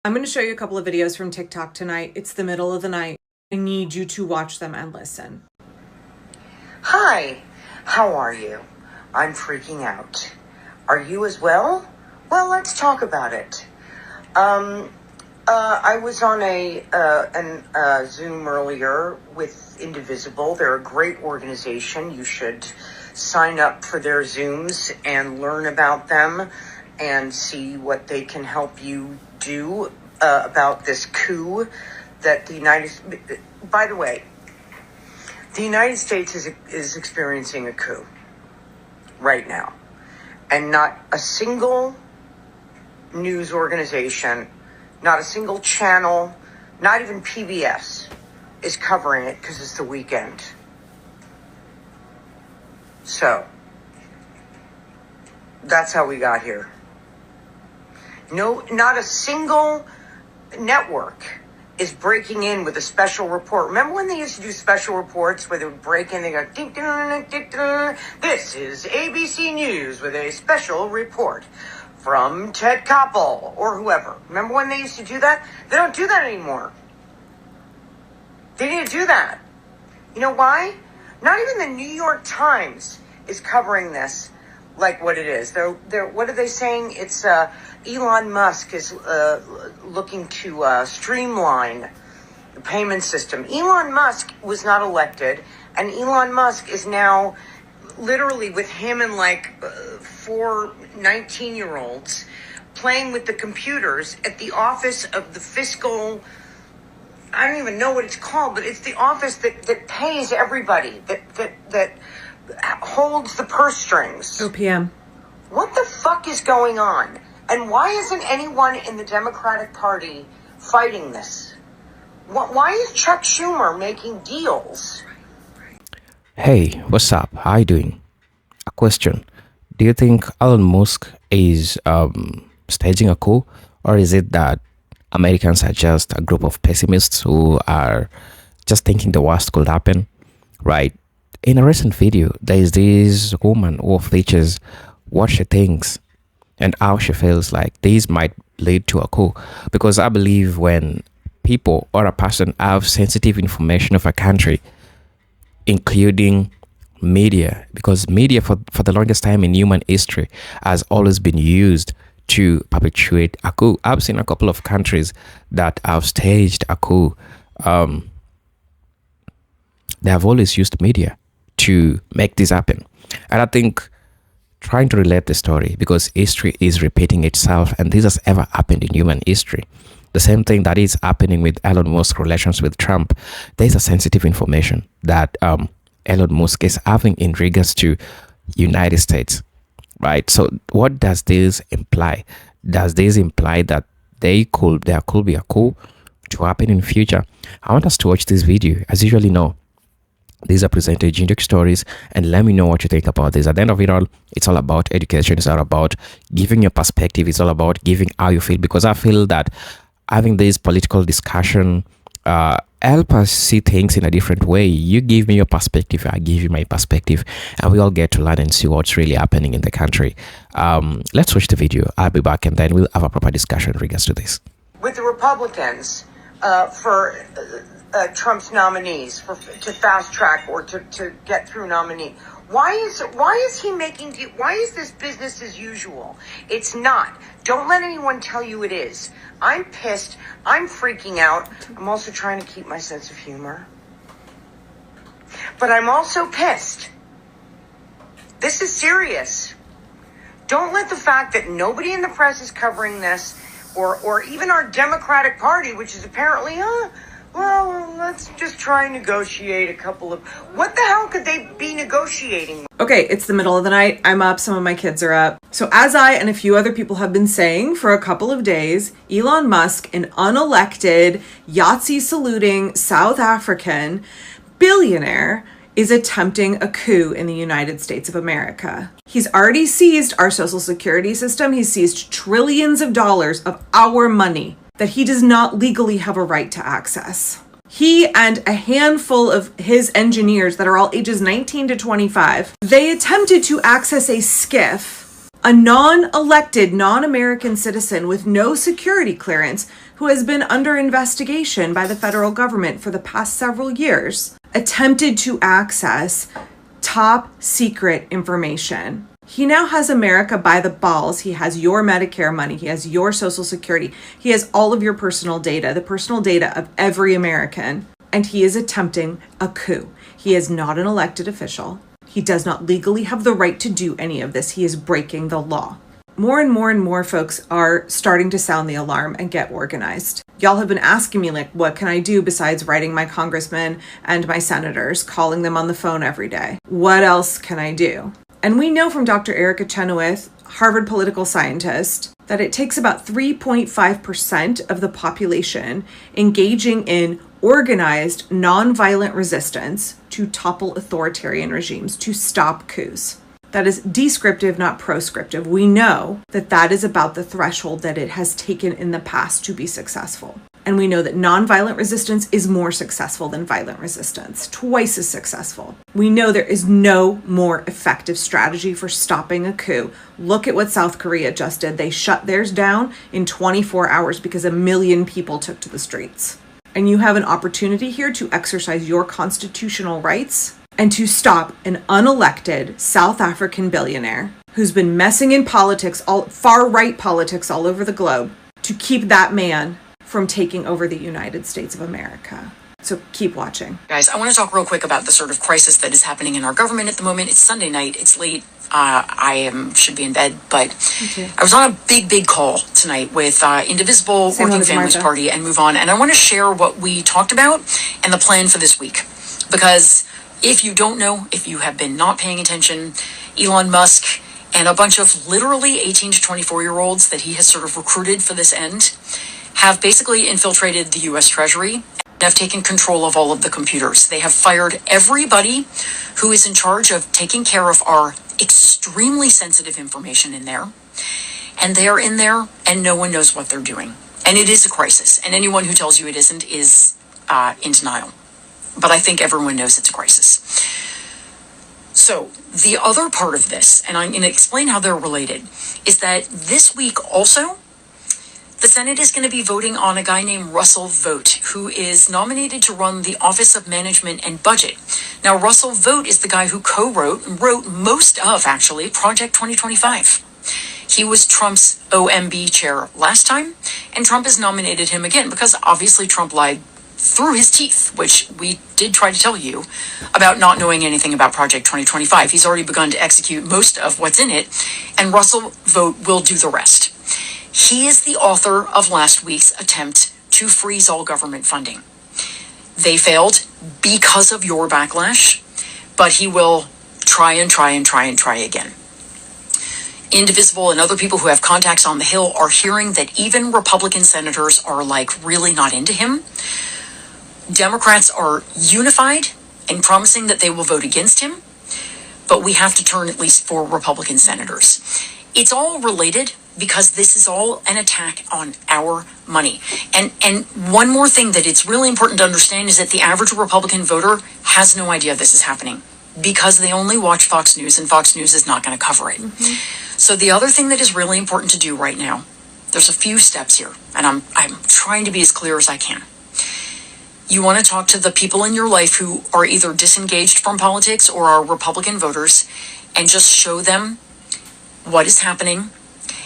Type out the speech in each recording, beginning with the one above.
I'm going to show you a couple of videos from TikTok tonight. It's the middle of the night. I need you to watch them and listen. Hi, how are you? I'm freaking out. Are you as well? Well, let's talk about it. I was on a Zoom earlier with Indivisible. They're a great organization. You should sign up for their Zooms and learn about them and see what they can help you do about this coup that by the way, the United States is experiencing a coup right now. And not a single news organization, not a single channel, not even PBS is covering it because it's the weekend. So, that's how we got here. No, not a single network is breaking in with a special report. Remember when they used to do special reports where they would break in, they go, ding, ding, ding, ding, ding. This is ABC News with a special report from Ted Koppel or whoever. Remember when they used to do that? They don't do that anymore. They need to do that. You know why? Not even the New York Times is covering this like what it is. They're what are they saying? It's Elon Musk is looking to streamline the payment system. Elon Musk was not elected, and Elon Musk is now literally with him and like 4 19-year-olds playing with the computers at the office of the fiscal, I don't even know what it's called, but it's the office that pays everybody, that holds the purse strings. OPM. What the fuck is going on? And why isn't anyone in the Democratic Party fighting this? Why is Chuck Schumer making deals? Hey, what's up? How you doing? A question. Do you think Elon Musk is staging a coup? Or is it that Americans are just a group of pessimists who are just thinking the worst could happen? Right. In a recent video, there is this woman who features what she thinks and how she feels like this might lead to a coup. Because I believe when people or a person have sensitive information of a country, including media, because media for the longest time in human history has always been used to perpetuate a coup. I've seen a couple of countries that have staged a coup. They have always used media to make this happen. And I think trying to relate the story, because history is repeating itself, and this has ever happened in human history. The same thing that is happening with Elon Musk's relations with Trump. There's a sensitive information that Elon Musk is having in regards to United States, right? So what does this imply? Does this imply that there could be a coup to happen in future? I want us to watch this video. As you usually know, these are presented unique stories, and let me know what you think about this. At the end of it all, it's all about education. It's all about giving your perspective. It's all about giving how you feel, because I feel that having this political discussion help us see things in a different way. You give me your perspective, I give you my perspective, and we all get to learn and see what's really happening in the country. Let's watch the video. I'll be back, and then we'll have a proper discussion in regards to this. With the Republicans for Trump's nominees to fast track or to get through nominee. Why is he making why is this business as usual? It's not. Don't let anyone tell you it is. I'm pissed. I'm freaking out. I'm also trying to keep my sense of humor. But I'm also pissed. This is serious. Don't let the fact that nobody in the press is covering this, or even our Democratic Party, which is apparently, well, let's just try and negotiate a couple of... What the hell could they be negotiating? Okay, it's the middle of the night. I'm up. Some of my kids are up. So as I and a few other people have been saying for a couple of days, Elon Musk, an unelected, Yahtzee-saluting South African billionaire, is attempting a coup in the United States of America. He's already seized our social security system. He's seized trillions of dollars of our money that he does not legally have a right to access. He and a handful of his engineers that are all ages 19 to 25, they attempted to access a skiff A non-elected, non-American citizen with no security clearance who has been under investigation by the federal government for the past several years attempted to access top secret information. He now has America by the balls. He has your Medicare money. He has your Social Security. He has all of your personal data, the personal data of every American. And he is attempting a coup. He is not an elected official. He does not legally have the right to do any of this. He is breaking the law. More and more folks are starting to sound the alarm and get organized. Y'all have been asking me, like, what can I do besides writing my congressmen and my senators, calling them on the phone every day? What else can I do? And we know from Dr. Erica Chenoweth, Harvard political scientist, that it takes about 3.5% of the population engaging in organized, nonviolent resistance to topple authoritarian regimes, to stop coups. That is descriptive, not proscriptive. We know that that is about the threshold that it has taken in the past to be successful. And we know that nonviolent resistance is more successful than violent resistance, twice as successful. We know there is no more effective strategy for stopping a coup. Look at what South Korea just did. They shut theirs down in 24 hours because 1 million people took to the streets. And you have an opportunity here to exercise your constitutional rights and to stop an unelected South African billionaire who's been messing in politics, far-right politics all over the globe, to keep that man from taking over the United States of America. So keep watching. Guys, I want to talk real quick about the sort of crisis that is happening in our government at the moment. It's Sunday night. It's late. Should be in bed, but I was on a big call tonight with Indivisible, Working Families Party, and Move On, and I want to share what we talked about and the plan for this week. Because if you don't know, if you have been not paying attention, Elon Musk and a bunch of literally 18 to 24-year-olds that he has sort of recruited for this end have basically infiltrated the U.S. Treasury and have taken control of all of the computers. They have fired everybody who is in charge of taking care of our extremely sensitive information in there. And they are in there and no one knows what they're doing. And it is a crisis. And anyone who tells you it isn't is in denial. But I think everyone knows it's a crisis. So the other part of this, and I'm going to explain how they're related, is that this week also, the Senate is going to be voting on a guy named Russell Vought, who is nominated to run the Office of Management and Budget. Now, Russell Vought is the guy who wrote most of, actually, Project 2025. He was Trump's OMB chair last time, and Trump has nominated him again because obviously Trump lied through his teeth, which we did try to tell you about not knowing anything about Project 2025. He's already begun to execute most of what's in it, and Russell Vought will do the rest. He is the author of last week's attempt to freeze all government funding. They failed because of your backlash, but he will try again. Indivisible and other people who have contacts on the Hill are hearing that even Republican senators are like really not into him. Democrats are unified and promising that they will vote against him, but we have to turn at least for Republican senators. It's all related because this is all an attack on our money. And one more thing that it's really important to understand is that the average Republican voter has no idea this is happening because they only watch Fox News and Fox News is not going to cover it. So the other thing that is really important to do right now, there's a few steps here, and I'm trying to be as clear as I can. You want to talk to the people in your life who are either disengaged from politics or are Republican voters and just show them what is happening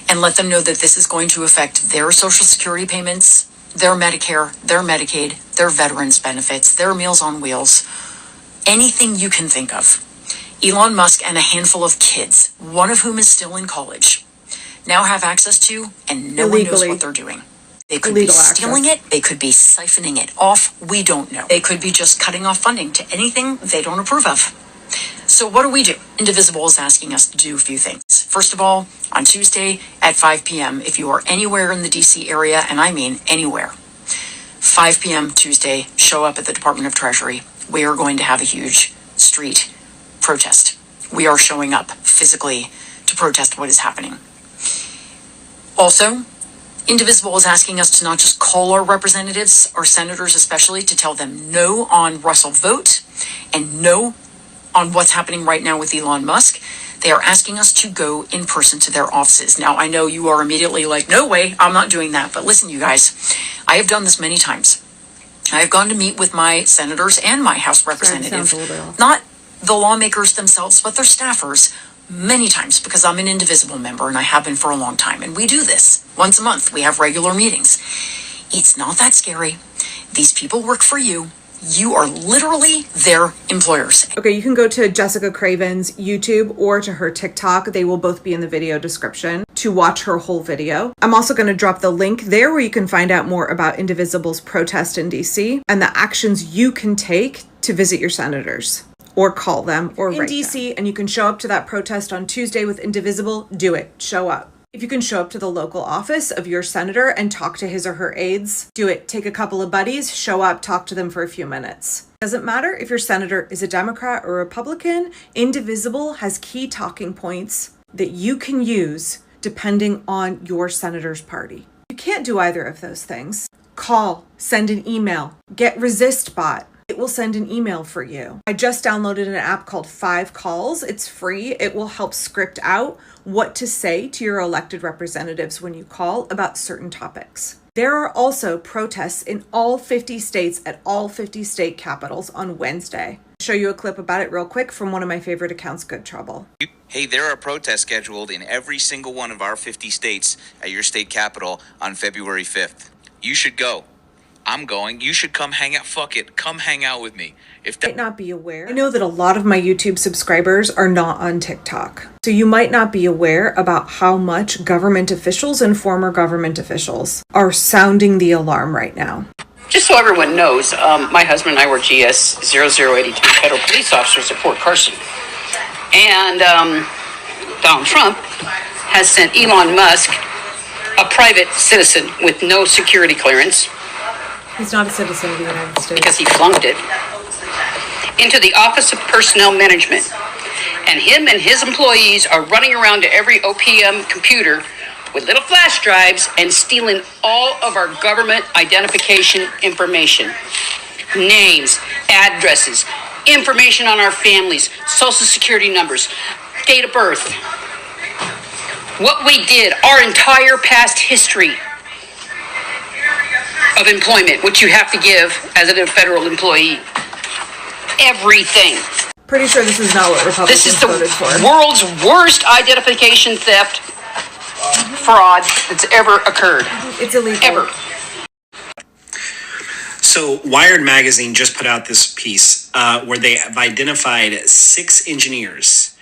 and let them know that this is going to affect their Social Security payments, their Medicare, their Medicaid, their veterans benefits, their Meals on Wheels, anything you can think of. Elon Musk and a handful of kids, one of whom is still in college, now have access to, and no one knows what they're doing. They could be stealing it. They could be siphoning it off. We don't know. They could be just cutting off funding to anything they don't approve of. So what do? Indivisible is asking us to do a few things. First of all, on Tuesday at 5 p.m., if you are anywhere in the D.C. area, and I mean anywhere, 5 p.m. Tuesday, show up at the Department of Treasury. We are going to have a huge street protest. We are showing up physically to protest what is happening. Also, Indivisible is asking us to not just call our representatives, our senators especially, to tell them no on Russell Vought and no on what's happening right now with Elon Musk. They are asking us to go in person to their offices. Now, I know you are immediately like, no way, I'm not doing that. But listen, you guys, I have done this many times. I have gone to meet with my senators and my House representative, not the lawmakers themselves, but their staffers, many times, because I'm an indivisible member and I have been for a long time. And we do this once a month. We have regular meetings. It's not that scary. These people work for you. You are literally their employers. Okay, you can go to Jessica Craven's YouTube or to her TikTok. They will both be in the video description to watch her whole video. I'm also going to drop the link there where you can find out more about Indivisible's protest in DC and the actions you can take to visit your senators or call them or write in DC them. And you can show up to that protest on Tuesday with Indivisible. Do it. Show up. If you can show up to the local office of your senator and talk to his or her aides, do it. Take a couple of buddies, show up, talk to them for a few minutes. Doesn't matter if your senator is a Democrat or Republican, Indivisible has key talking points that you can use depending on your senator's party. You can't do either of those things. Call, send an email, get ResistBot. It will send an email for you. I just downloaded an app called 5 Calls. It's free. It will help script out what to say to your elected representatives when you call about certain topics. There are also protests in all 50 states at all 50 state capitals on Wednesday. I'll show you a clip about it real quick from one of my favorite accounts, Good Trouble. Hey, there are protests scheduled in every single one of our 50 states at your state capital on February 5th. You should go. I'm going. You should come hang out. Fuck it. Come hang out with me. Might not be aware. I know that a lot of my YouTube subscribers are not on TikTok. So you might not be aware about how much government officials and former government officials are sounding the alarm right now. Just so everyone knows, my husband and I were GS 0082 federal police officers at Fort Carson. And Donald Trump has sent Elon Musk, a private citizen with no security clearance, he's not a citizen of the United States because he flunked it, into the Office of Personnel Management. And him and his employees are running around to every OPM computer with little flash drives and stealing all of our government identification information. Names, addresses, information on our families, social security numbers, date of birth. What we did, our entire past history of employment, which you have to give as a federal employee. Everything. Pretty sure this is not what Republicans This is the voted for. world's worst identification theft fraud that's ever occurred. It's illegal. Ever. So Wired Magazine just put out this piece where they have identified 6 engineers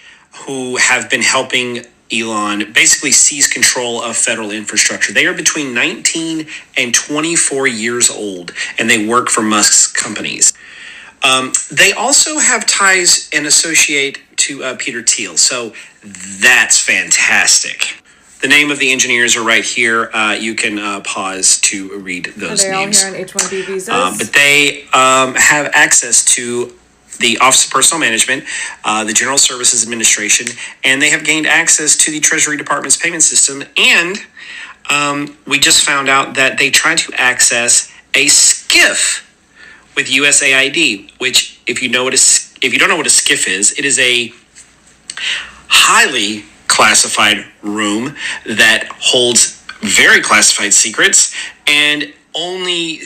who have been helping Elon basically seize control of federal infrastructure. They are between 19 and 24 years old, and they work for Musk's companies. They also have ties and associate to Peter Thiel, so that's fantastic. The name of the engineers are right here. You can pause to read those names. Are they all here on H-1B visas? But they have access to the Office of Personnel Management, the General Services Administration, and they have gained access to the Treasury Department's payment system. And we just found out that they tried to access a SCIF with USAID, which, if you don't know what a SCIF is, it is a highly classified room that holds very classified secrets, and only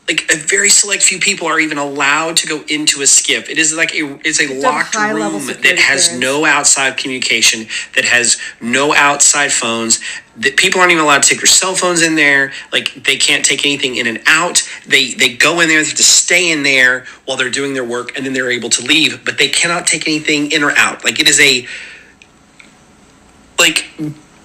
like a very select few people are even allowed to go into a SCIF. It is like it's a locked room that has no outside communication, that has no outside phones, that people aren't even allowed to take their cell phones in there. Like, they can't take anything in and out. They go in there, they have to stay in there while they're doing their work, and then they're able to leave, but they cannot take anything in or out. Like, it is a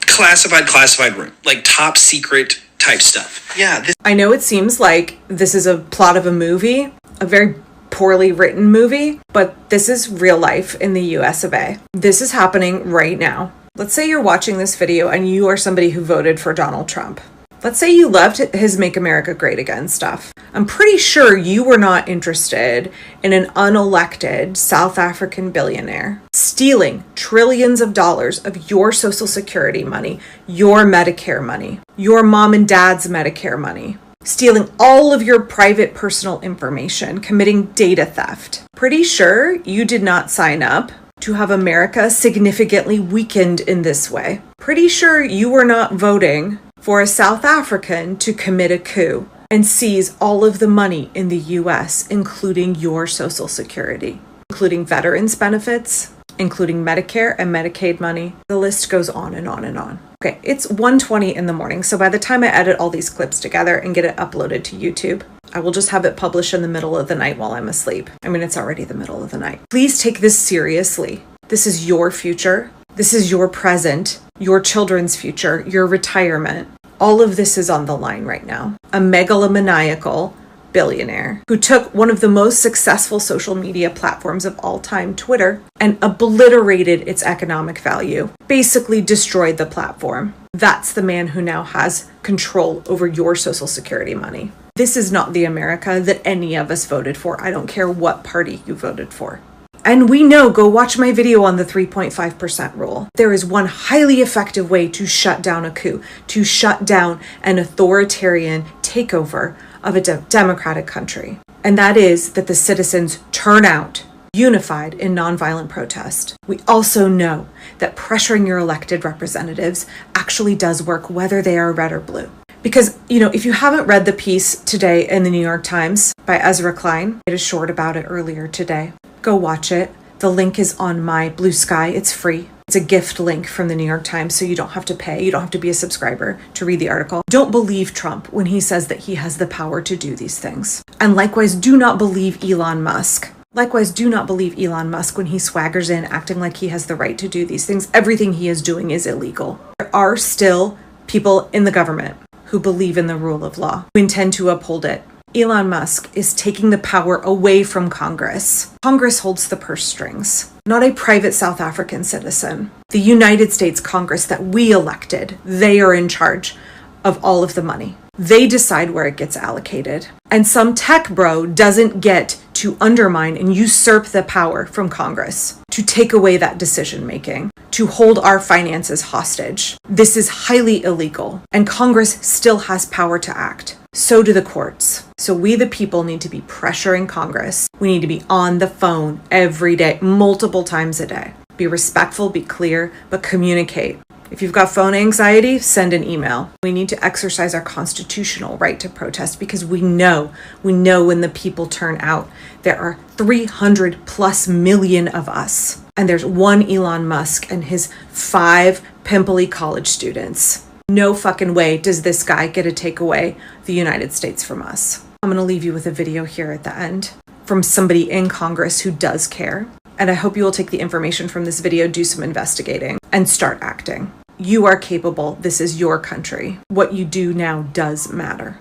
classified room, like top secret type stuff. Yeah. I know it seems like this is a plot of a movie, a very poorly written movie, but this is real life in the US of A. This is happening right now. Let's say you're watching this video and you are somebody who voted for Donald Trump. Let's say you loved his Make America Great Again stuff. I'm pretty sure you were not interested in an unelected South African billionaire stealing trillions of dollars of your Social Security money, your Medicare money, your mom and dad's Medicare money, stealing all of your private personal information, committing data theft. Pretty sure you did not sign up to have America significantly weakened in this way. Pretty sure you were not voting for a South African to commit a coup and seize all of the money in the US, including your Social Security, including veterans benefits, including Medicare and Medicaid money. The list goes on and on and on. Okay, it's 1:20 in the morning, so by the time I edit all these clips together and get it uploaded to YouTube, I will just have it published in the middle of the night while I'm asleep. I mean, it's already the middle of the night. Please take this seriously. This is your future. This is your present, your children's future, your retirement. All of this is on the line right now. A megalomaniacal billionaire who took one of the most successful social media platforms of all time, Twitter, and obliterated its economic value, basically destroyed the platform. That's the man who now has control over your Social Security money. This is not the America that any of us voted for. I don't care what party you voted for. And we know, go watch my video on the 3.5% rule. There is one highly effective way to shut down a coup, to shut down an authoritarian takeover of a democratic country. And that is that the citizens turn out unified in nonviolent protest. We also know that pressuring your elected representatives actually does work, whether they are red or blue. Because, if you haven't read the piece today in the New York Times by Ezra Klein, I did a short about it earlier today. Go watch it. The link is on my Blue Sky. It's free. It's a gift link from the New York Times, so you don't have to pay. You don't have to be a subscriber to read the article. Don't believe Trump when he says that he has the power to do these things. And likewise, do not believe Elon Musk. Likewise, do not believe Elon Musk when he swaggers in acting like he has the right to do these things. Everything he is doing is illegal. There are still people in the government who believe in the rule of law, who intend to uphold it. Elon Musk is taking the power away from Congress. Congress holds the purse strings, not a private South African citizen. The United States Congress that we elected, they are in charge of all of the money. They decide where it gets allocated. And some tech bro doesn't get to undermine and usurp the power from Congress, to take away that decision making, to hold our finances hostage. This is highly illegal, and Congress still has power to act. So do the courts. So we, the people, need to be pressuring Congress. We need to be on the phone every day, multiple times a day. Be respectful, be clear, but communicate. If you've got phone anxiety, send an email. We need to exercise our constitutional right to protest, because we know when the people turn out. There are 300+ million of us. And there's one Elon Musk and his 5 pimply college students. No fucking way does this guy get to take away the United States from us. I'm going to leave you with a video here at the end from somebody in Congress who does care. And I hope you will take the information from this video, do some investigating, and start acting. You are capable. This is your country. What you do now does matter.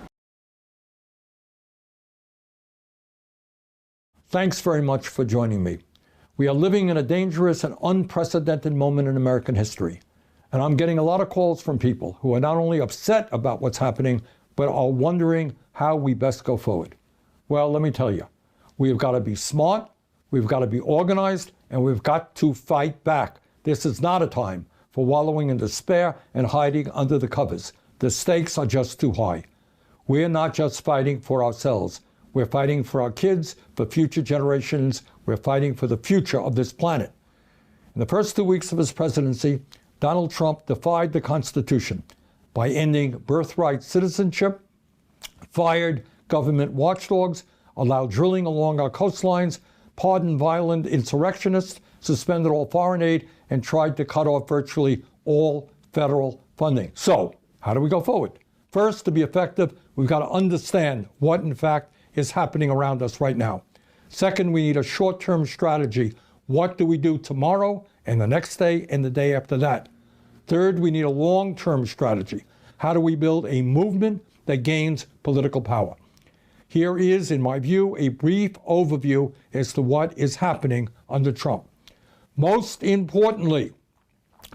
Thanks very much for joining me. We are living in a dangerous and unprecedented moment in American history. And I'm getting a lot of calls from people who are not only upset about what's happening, but are wondering how we best go forward. Well, let me tell you, we've got to be smart, we've got to be organized, and we've got to fight back. This is not a time for wallowing in despair and hiding under the covers. The stakes are just too high. We're not just fighting for ourselves. We're fighting for our kids, for future generations. We're fighting for the future of this planet. In the first 2 weeks of his presidency, Donald Trump defied the Constitution by ending birthright citizenship, fired government watchdogs, allowed drilling along our coastlines, pardoned violent insurrectionists, suspended all foreign aid, and tried to cut off virtually all federal funding. So, how do we go forward? First, to be effective, we've got to understand what, in fact, is happening around us right now. Second, we need a short-term strategy. What do we do tomorrow and the next day and the day after that? Third, we need a long-term strategy. How do we build a movement that gains political power? Here is, in my view, a brief overview as to what is happening under Trump. Most importantly,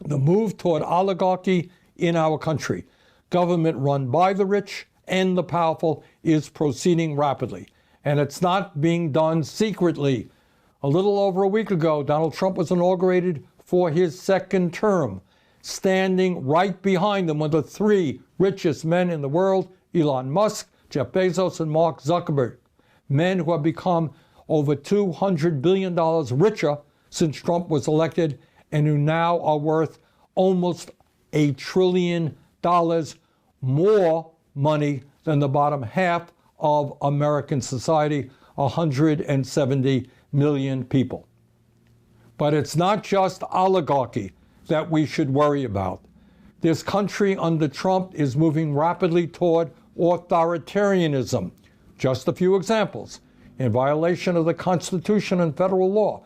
the move toward oligarchy in our country, government run by the rich and the powerful, is proceeding rapidly. And it's not being done secretly. A little over a week ago, Donald Trump was inaugurated for his second term. Standing right behind him were the 3 richest men in the world, Elon Musk, Jeff Bezos, and Mark Zuckerberg. Men who have become over $200 billion richer since Trump was elected and who now are worth almost $1 trillion more money than the bottom half of American society, 170 million people. But it's not just oligarchy that we should worry about. This country under Trump is moving rapidly toward authoritarianism. Just a few examples. In violation of the Constitution and federal law,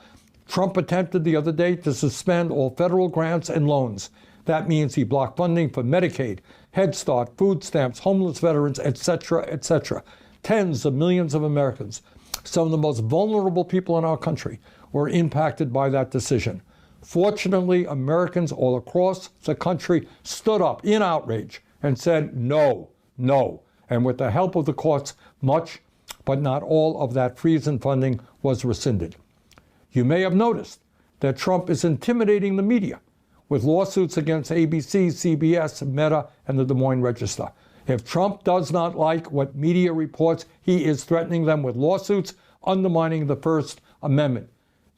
Trump attempted the other day to suspend all federal grants and loans. That means he blocked funding for Medicaid, Head Start, food stamps, homeless veterans, etc., etc. Tens of millions of Americans, some of the most vulnerable people in our country, were impacted by that decision. Fortunately, Americans all across the country stood up in outrage and said, no, no. And with the help of the courts, much, but not all of that freeze in funding was rescinded. You may have noticed that Trump is intimidating the media with lawsuits against ABC, CBS, Meta, and the Des Moines Register. If Trump does not like what media reports, he is threatening them with lawsuits, undermining the First Amendment.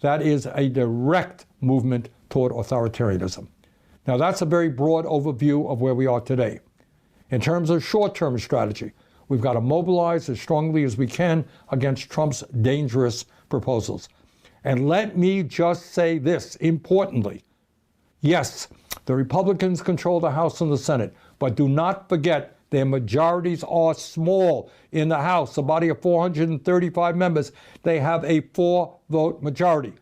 That is a direct movement toward authoritarianism. Now, that's a very broad overview of where we are today. In terms of short-term strategy, we've got to mobilize as strongly as we can against Trump's dangerous proposals. And let me just say this, importantly. Yes, the Republicans control the House and the Senate, but do not forget their majorities are small. In the House, a body of 435 members, they have a 4-vote majority.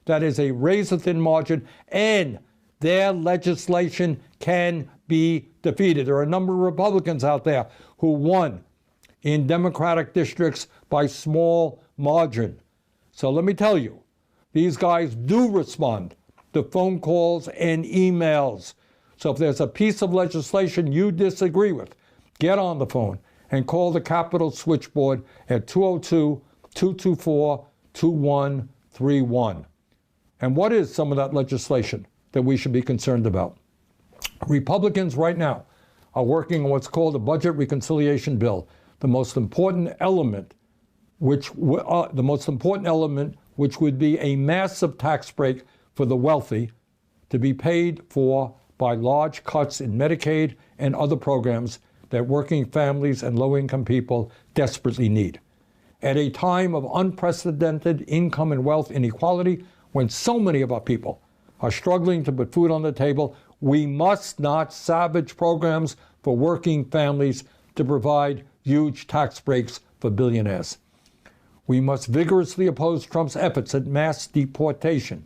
That is a razor-thin margin, and their legislation can be defeated. There are a number of Republicans out there who won in Democratic districts by small margin. So let me tell you, these guys do respond to phone calls and emails. So if there's a piece of legislation you disagree with, get on the phone and call the Capitol switchboard at 202-224-2131. And what is some of that legislation that we should be concerned about? Republicans right now are working on what's called a budget reconciliation bill. The most important element, which would be a massive tax break for the wealthy to be paid for by large cuts in Medicaid and other programs that working families and low-income people desperately need. At a time of unprecedented income and wealth inequality, when so many of our people are struggling to put food on the table, we must not savage programs for working families to provide huge tax breaks for billionaires. We must vigorously oppose Trump's efforts at mass deportation.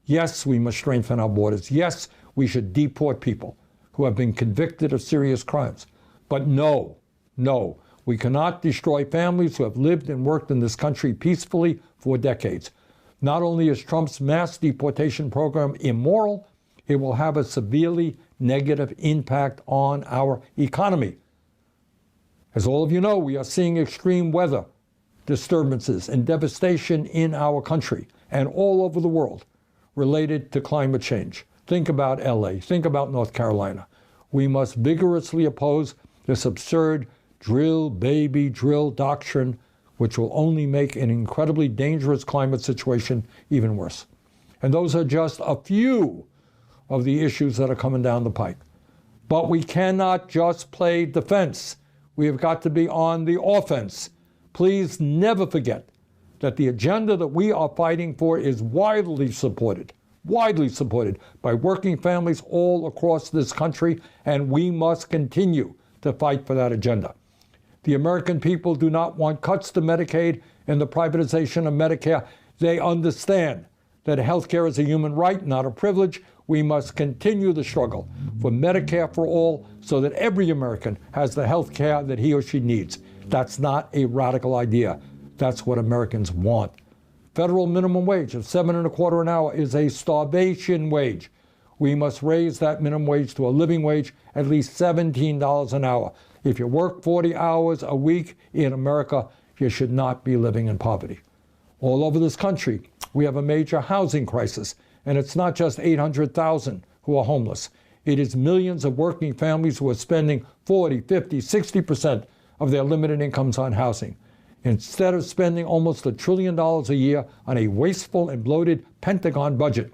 Yes, we must strengthen our borders. Yes, we should deport people who have been convicted of serious crimes. But no, we cannot destroy families who have lived and worked in this country peacefully for decades. Not only is Trump's mass deportation program immoral, it will have a severely negative impact on our economy. As all of you know, we are seeing extreme weather disturbances and devastation in our country and all over the world related to climate change. Think about LA, think about North Carolina. We must vigorously oppose this absurd drill, baby, drill doctrine, which will only make an incredibly dangerous climate situation even worse. And those are just a few of the issues that are coming down the pike. But we cannot just play defense. We have got to be on the offense. Please never forget that the agenda that we are fighting for is widely supported by working families all across this country, and we must continue to fight for that agenda. The American people do not want cuts to Medicaid and the privatization of Medicare. They understand that health care is a human right, not a privilege. We must continue the struggle for Medicare for all so that every American has the health care that he or she needs. That's not a radical idea. That's what Americans want. Federal minimum wage of $7.25 an hour is a starvation wage. We must raise that minimum wage to a living wage, at least $17 an hour. If you work 40 hours a week in America, you should not be living in poverty. All over this country, we have a major housing crisis, and it's not just 800,000 who are homeless. It is millions of working families who are spending 40, 50, 60% of their limited incomes on housing. instead of spending almost $1 trillion a year on a wasteful and bloated Pentagon budget.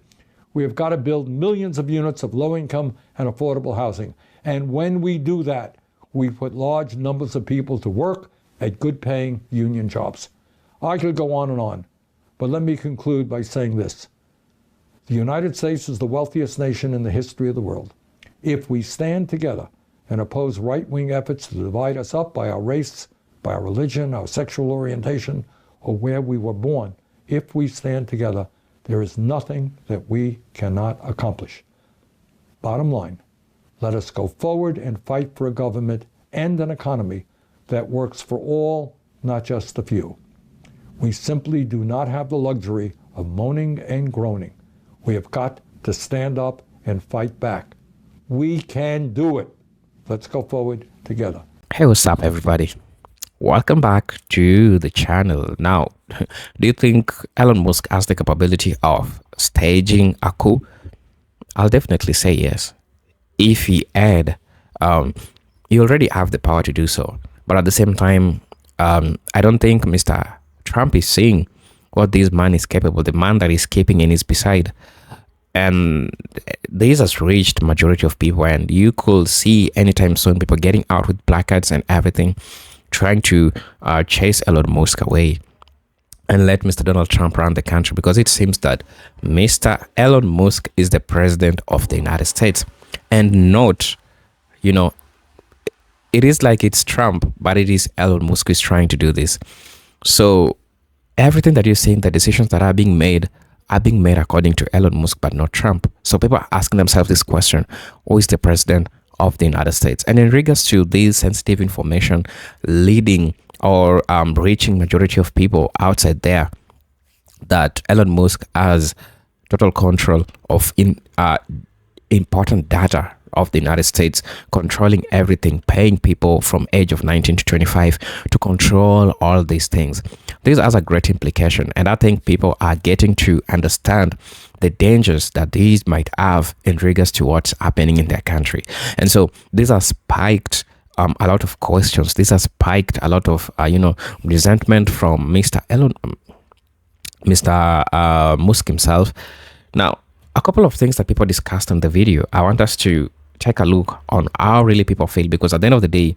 We have got to build millions of units of low-income and affordable housing. And when we do that, we put large numbers of people to work at good-paying union jobs. I could go on, but let me conclude by saying this. The United States is the wealthiest nation in the history of the world. If we stand together and oppose right-wing efforts to divide us up by our race, by our religion, our sexual orientation, or where we were born, if we stand together, there is nothing that we cannot accomplish. Bottom line, let us go forward and fight for a government and an economy that works for all, not just a few. We simply do not have the luxury of moaning and groaning. We have got to stand up and fight back. We can do it. Let's go forward together. Hey, what's up, everybody? Welcome back to the channel. Now, do you think Elon Musk has the capability of staging a coup? I'll definitely say yes. If he had, he already have the power to do so. But at the same time, I don't think Mr. Trump is seeing what this man is capable. The man that is keeping in his beside. And this has reached majority of people, and you could see anytime soon people getting out with placards and everything, trying to chase Elon Musk away and let Mr. Donald Trump run the country, because it seems that Mr. Elon Musk is the president of the United States and not, it is like it's Trump, but it is Elon Musk who is trying to do this. So everything that you're seeing, the decisions that are being made according to Elon Musk, but not Trump. So people are asking themselves this question: who is the president of the United States? And in regards to this sensitive information leading or reaching majority of people outside there, that Elon Musk has total control of important data of the United States, controlling everything, paying people from age of 19 to 25 to control all these things. This has a great implication, and I think people are getting to understand the dangers that these might have in regards to what's happening in their country. And so this has spiked a lot of questions. This has spiked a lot of resentment from Mr. Musk himself. Now, a couple of things that people discussed in the video, I want us to take a look on how really people feel, because at the end of the day,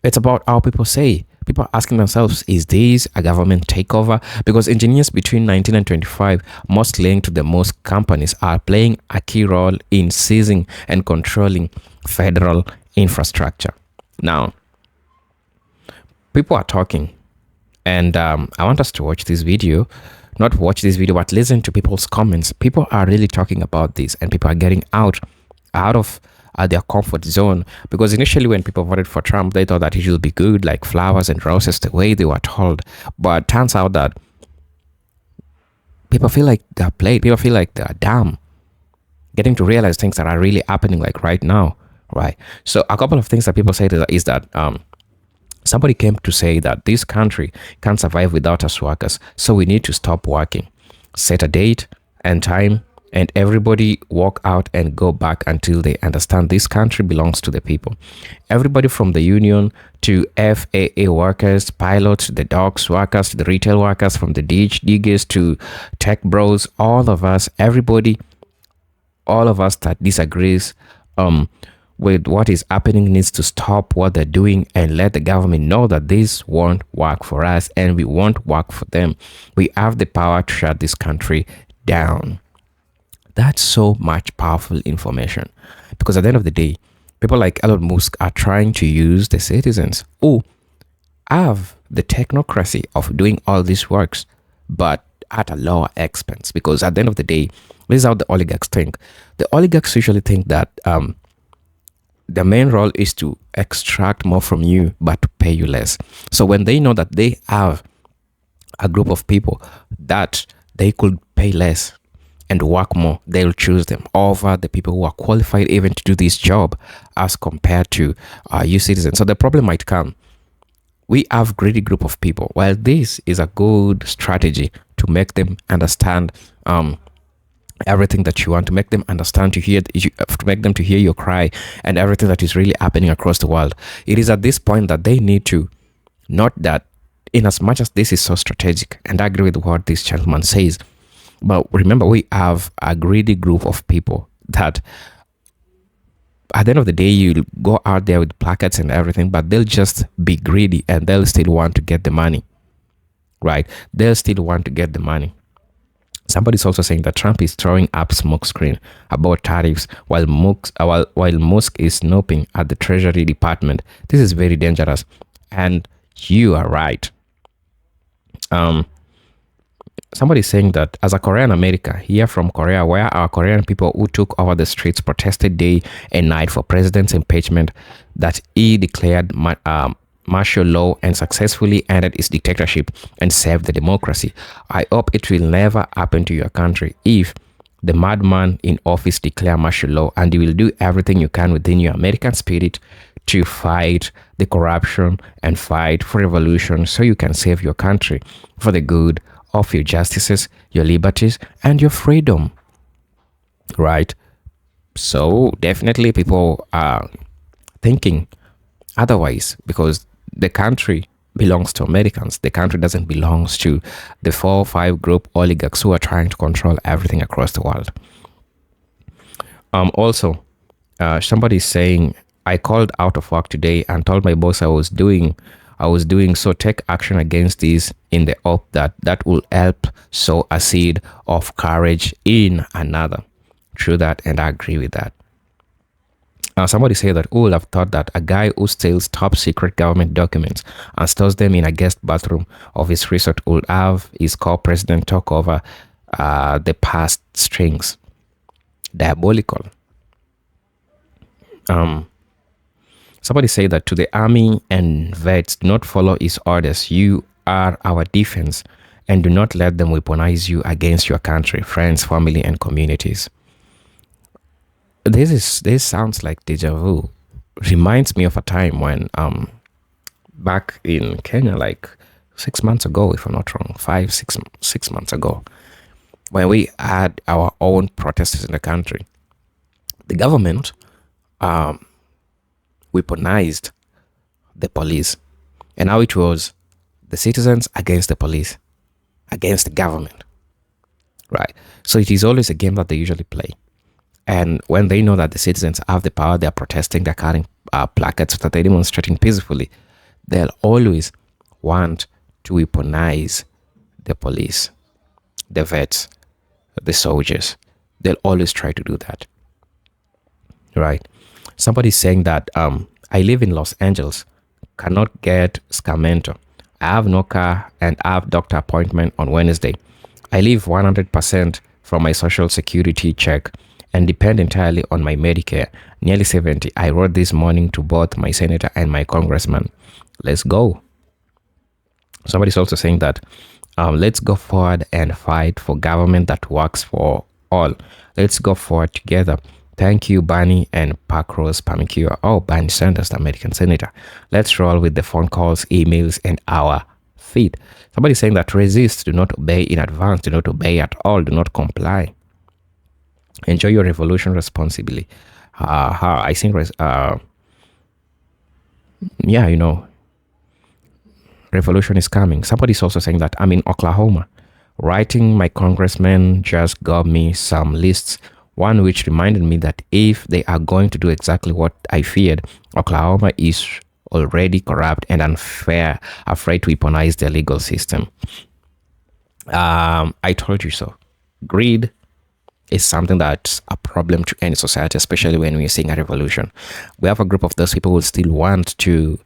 it's about how people say. People are asking themselves, is this a government takeover? Because engineers between 19 and 25, most linked to the Musk companies, are playing a key role in seizing and controlling federal infrastructure. Now, people are talking, and I want us to watch this video. Not watch this video, but listen to people's comments. People are really talking about this, and people are getting out of their comfort zone, because initially when people voted for Trump, they thought that he should be good, like flowers and roses, the way they were told. But turns out that people feel like they're played. People feel like they're dumb, getting to realize things that are really happening like right now, right? So a couple of things that people say is that somebody came to say that this country can't survive without us workers, so we need to stop working, set a date and time, and everybody walk out and go back until they understand this country belongs to the people. Everybody from the union to FAA workers, pilots, the docks workers, the retail workers, from the ditch diggers to tech bros, all of us, everybody, all of us that disagrees with what is happening needs to stop what they're doing and let the government know that this won't work for us and we won't work for them. We have the power to shut this country down. That's so much powerful information, because at the end of the day, people like Elon Musk are trying to use the citizens who have the technocracy of doing all these works, but at a lower expense. Because at the end of the day, this is how the oligarchs think. The oligarchs usually think that the main role is to extract more from you, but to pay you less. So when they know that they have a group of people that they could pay less and work more, they'll choose them over the people who are qualified even to do this job as compared to you citizens. So the problem might come. We have greedy group of people. While this is a good strategy to make them understand everything that you want, to make them understand, to make them to hear your cry and everything that is really happening across the world, it is at this point that they need to, not that in as much as this is so strategic, and I agree with what this gentleman says, but remember, we have a greedy group of people that at the end of the day, you go out there with placards and everything, but they'll just be greedy and they'll still want to get the money, right? They'll still want to get the money. Somebody's also saying that Trump is throwing up smokescreen about tariffs while Musk is snooping at the Treasury Department. This is very dangerous, and you are right. Somebody's saying that as a Korean America, here from Korea, where our Korean people who took over the streets protested day and night for president's impeachment, that he declared martial law and successfully ended his dictatorship and saved the democracy. I hope it will never happen to your country if the madman in office declare martial law, and you will do everything you can within your American spirit to fight the corruption and fight for revolution so you can save your country for the good of your justices, your liberties, and your freedom, right? So definitely people are thinking otherwise, because the country belongs to Americans. The country doesn't belong to the 4 or 5 group oligarchs who are trying to control everything across the world. Also, somebody is saying, I called out of work today and told my boss I was doing so. Take action against this in the hope that will help sow a seed of courage in another. True that, and I agree with that. Somebody said that who would have thought that a guy who steals top secret government documents and stores them in a guest bathroom of his resort would have his co-president talk over the past strings. Diabolical. Somebody said that to the army and vets, do not follow his orders. You are our defense, and do not let them weaponize you against your country, friends, family, and communities. This sounds like deja vu. Reminds me of a time when back in Kenya, like 6 months ago, if I'm not wrong, 6 months ago, when we had our own protesters in the country. The government weaponized the police, and now it was the citizens against the police, against the government, right? So it is always a game that they usually play. And when they know that the citizens have the power, they're protesting, they're carrying placards, that they're demonstrating peacefully, they'll always want to weaponize the police, the vets, the soldiers. They'll always try to do that, right? Somebody's saying that I live in Los Angeles, cannot get Scamento. I have no car and I have doctor appointment on Wednesday. I live 100% from my social security check and depend entirely on my Medicare. Nearly 70. I wrote this morning to both my senator and my congressman. Let's go. Somebody's also saying that let's go forward and fight for government that works for all. Let's go forward together. Thank you, Bernie and Parkrose Pamikua. Oh, Bernie Sanders, the American senator. Let's roll with the phone calls, emails, and our feet. Somebody's saying that resist, do not obey in advance, do not obey at all, do not comply. Enjoy your revolution responsibly. I think, revolution is coming. Somebody's also saying that I'm in Oklahoma. Writing my congressman just got me some lists. One which reminded me that if they are going to do exactly what I feared, Oklahoma is already corrupt and unfair, afraid to weaponize their legal system. I told you so. Greed is something that's a problem to any society, especially when we're seeing a revolution. We have a group of those people who still want to,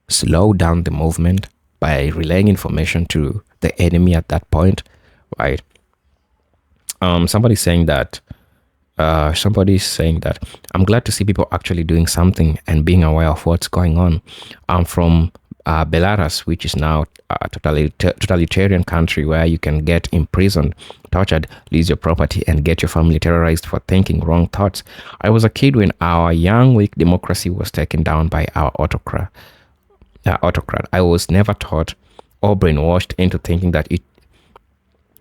slow down the movement by relaying information to the enemy at that point, right? Somebody's saying that I'm glad to see people actually doing something and being aware of what's going on. I'm from Belarus, which is now a totalitarian country where you can get imprisoned, tortured, lose your property, and get your family terrorized for thinking wrong thoughts. I was a kid when our young, weak democracy was taken down by our autocrat. I was never taught or brainwashed into thinking that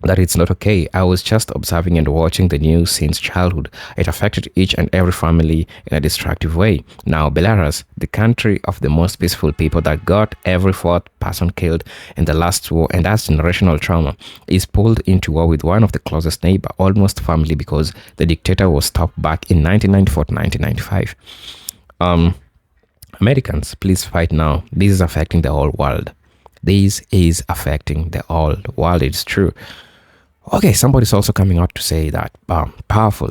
that it's not okay. I was just observing and watching the news since childhood. It affected each and every family in a destructive way. Now, Belarus, the country of the most peaceful people that got every fourth person killed in the last war, and that's generational trauma, is pulled into war with one of the closest neighbor, almost family, because the dictator was stopped back in 1994 to 1995. Americans, please fight now. This is affecting the whole world. This is affecting the whole world. It's true. Okay, somebody's also coming out to say that powerful,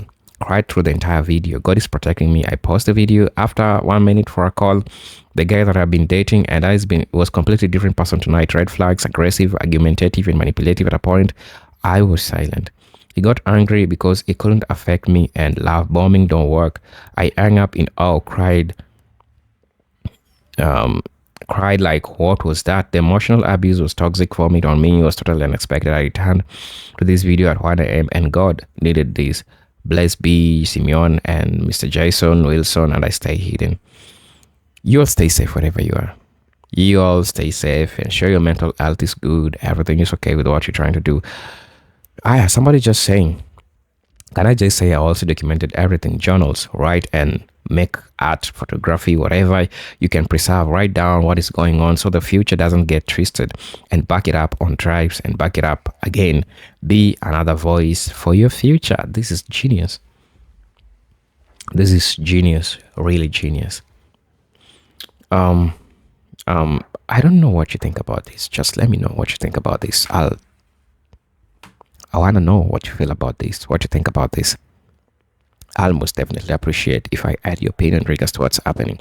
right through the entire video. God is protecting me. I post the video after 1 minute for a call. The guy that I've been dating and was completely different person tonight. Red flags, aggressive, argumentative, and manipulative at a point. I was silent. He got angry because it couldn't affect me, and love bombing don't work. I hung up in awe, cried like, what was that? The emotional abuse was toxic for me. On me, it was totally unexpected. I returned to this video at 1 a.m. and God needed this. Bless be Simeon and Mr. Jason Wilson, and I stay hidden. You all stay safe wherever you are. You all stay safe, ensure your mental health is good, everything is okay with what you're trying to do. Somebody just saying, can I just say I also documented everything, journals, write and make art, photography, whatever you can preserve, write down what is going on so the future doesn't get twisted, and back it up on drives and back it up again. Be another voice for your future. This is genius. This is genius, really genius. I don't know what you think about this. Just let me know what you think about this. I want to know what you feel about this, what you think about this. I'll most definitely appreciate if I add your opinion in regards to what's happening.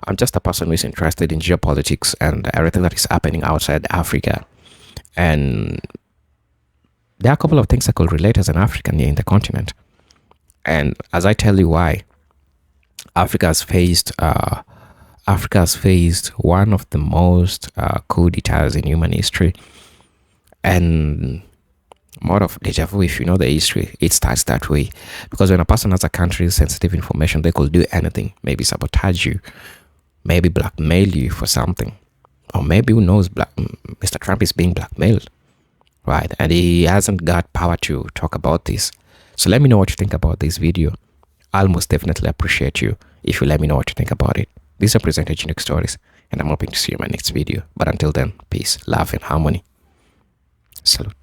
I'm just a person who is interested in geopolitics and everything that is happening outside Africa. And there are a couple of things I could relate as an African here in the continent. And as I tell you why, Africa has faced one of the most coup d'etats in human history. And more of deja vu, if you know the history, it starts that way. Because when a person has a country's sensitive information, they could do anything. Maybe sabotage you, maybe blackmail you for something, or maybe who knows, Mr. Trump is being blackmailed, right? And he hasn't got power to talk about this. So let me know what you think about this video. I'll most definitely appreciate you if you let me know what you think about it. These are presented Unique Stories, and I'm hoping to see you in my next video. But until then, peace, love, and harmony. Salute.